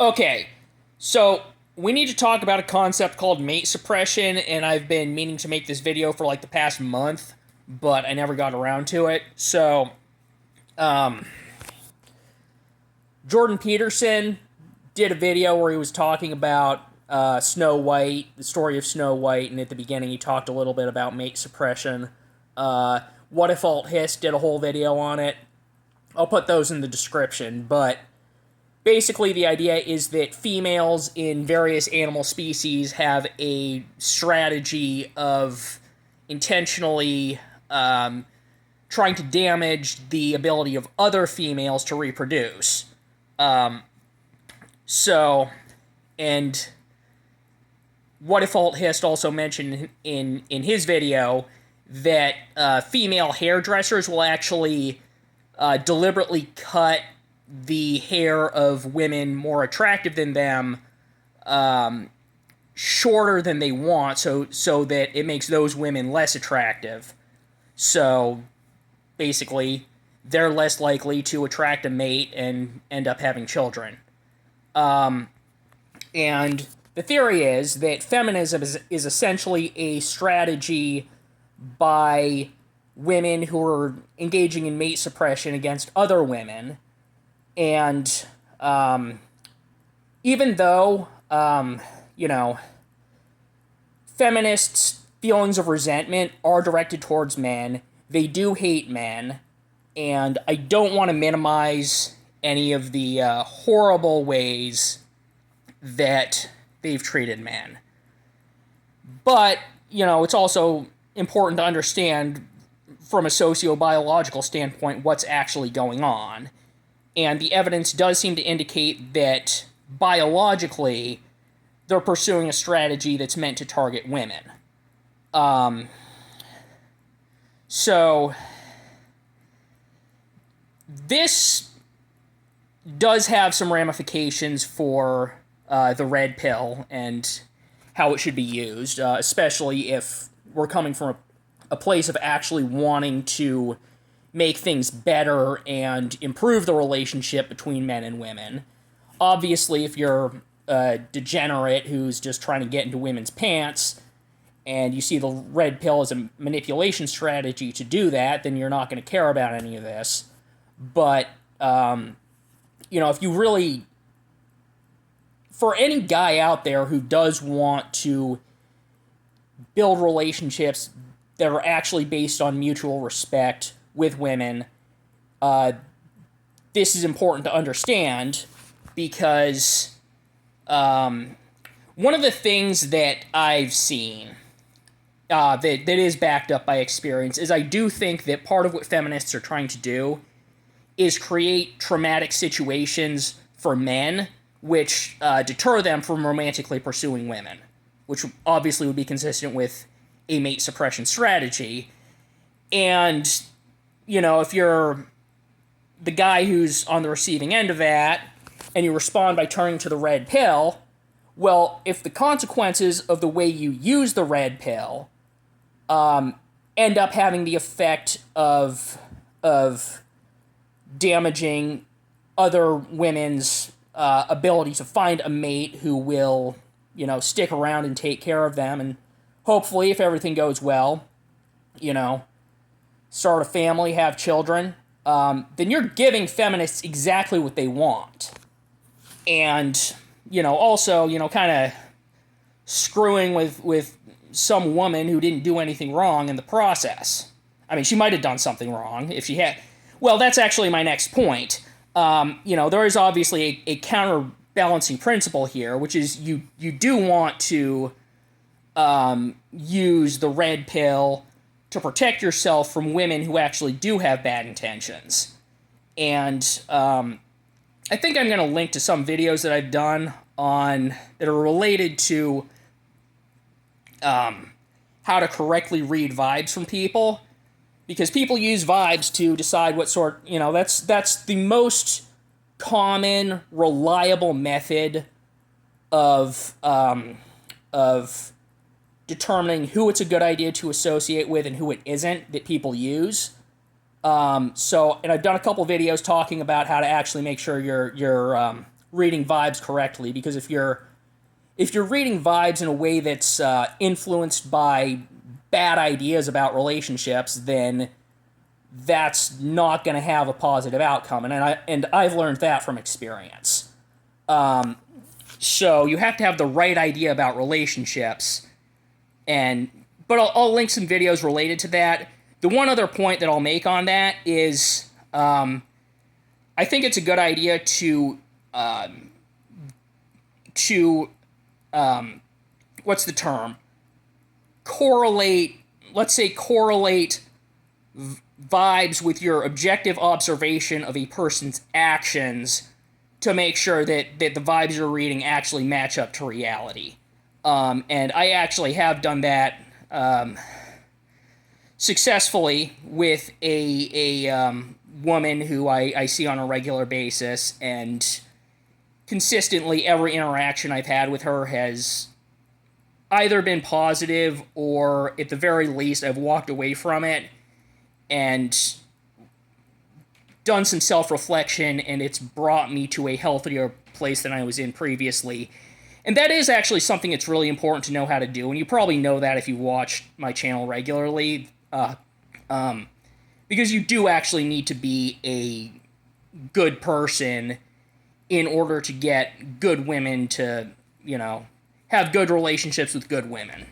Okay, so we need to talk about a concept called mate suppression, and I've been meaning to make this video for like the past month, but I never got around to it. Um, Jordan Peterson did a video where he was talking about Snow White, the story of Snow White, and at the beginning he talked a little bit about mate suppression. What If Alt Hiss did a whole video on it. I'll put those in the description, but basically the idea is that females in various animal species have a strategy of intentionally trying to damage the ability of other females to reproduce. Um, so, and What If Alt Hist also mentioned in his video that female hairdressers will actually deliberately cut the hair of women more attractive than them shorter than they want, so that it makes those women less attractive. So basically, they're less likely to attract a mate and end up having children. And the theory is that feminism is essentially a strategy by women who are engaging in mate suppression against other women. And even though, feminists' feelings of resentment are directed towards men, they do hate men. And I don't want to minimize any of the horrible ways that they've treated men. But, it's also important to understand from a sociobiological standpoint what's actually going on. And the evidence does seem to indicate that biologically they're pursuing a strategy that's meant to target women. So this does have some ramifications for the red pill and how it should be used, especially if we're coming from a place of actually wanting to make things better and improve the relationship between men and women. Obviously, if you're a degenerate who's just trying to get into women's pants and you see the red pill as a manipulation strategy to do that, then you're not going to care about any of this. But, if you really... For any guy out there who does want to build relationships that are actually based on mutual respect with women, this is important to understand because one of the things that I've seen that is backed up by experience is I do think that part of what feminists are trying to do is create traumatic situations for men which deter them from romantically pursuing women, which obviously would be consistent with a mate suppression strategy. And, if you're the guy who's on the receiving end of that, and you respond by turning to the red pill, well, if the consequences of the way you use the red pill end up having the effect of damaging other women's ability to find a mate who will, stick around and take care of them, and hopefully, if everything goes well, start a family, have children, then you're giving feminists exactly what they want. And, also, kind of screwing with some woman who didn't do anything wrong in the process. I mean, she might have done something wrong if she had... Well, that's actually my next point. There is obviously a counterbalancing principle here, which is you do want to use the red pill to protect yourself from women who actually do have bad intentions. And I think I'm going to link to some videos that I've done that are related to how to correctly read vibes from people. Because people use vibes to decide what sort, that's the most common, reliable method of determining who it's a good idea to associate with and who it isn't that people use. And I've done a couple videos talking about how to actually make sure you're reading vibes correctly, because if you're reading vibes in a way that's influenced by bad ideas about relationships, then that's not going to have a positive outcome, and I've learned that from experience. So you have to have the right idea about relationships, but I'll link some videos related to that. The one other point that I'll make on that is I think it's a good idea to what's the term? Correlate vibes with your objective observation of a person's actions to make sure that the vibes you're reading actually match up to reality. And I actually have done that successfully with a woman who I see on a regular basis, and consistently every interaction I've had with her has either been positive, or at the very least I've walked away from it and done some self-reflection, and it's brought me to a healthier place than I was in previously. And that is actually something that's really important to know how to do, and you probably know that if you watch my channel regularly, because you do actually need to be a good person in order to get good women to, have good relationships with good women.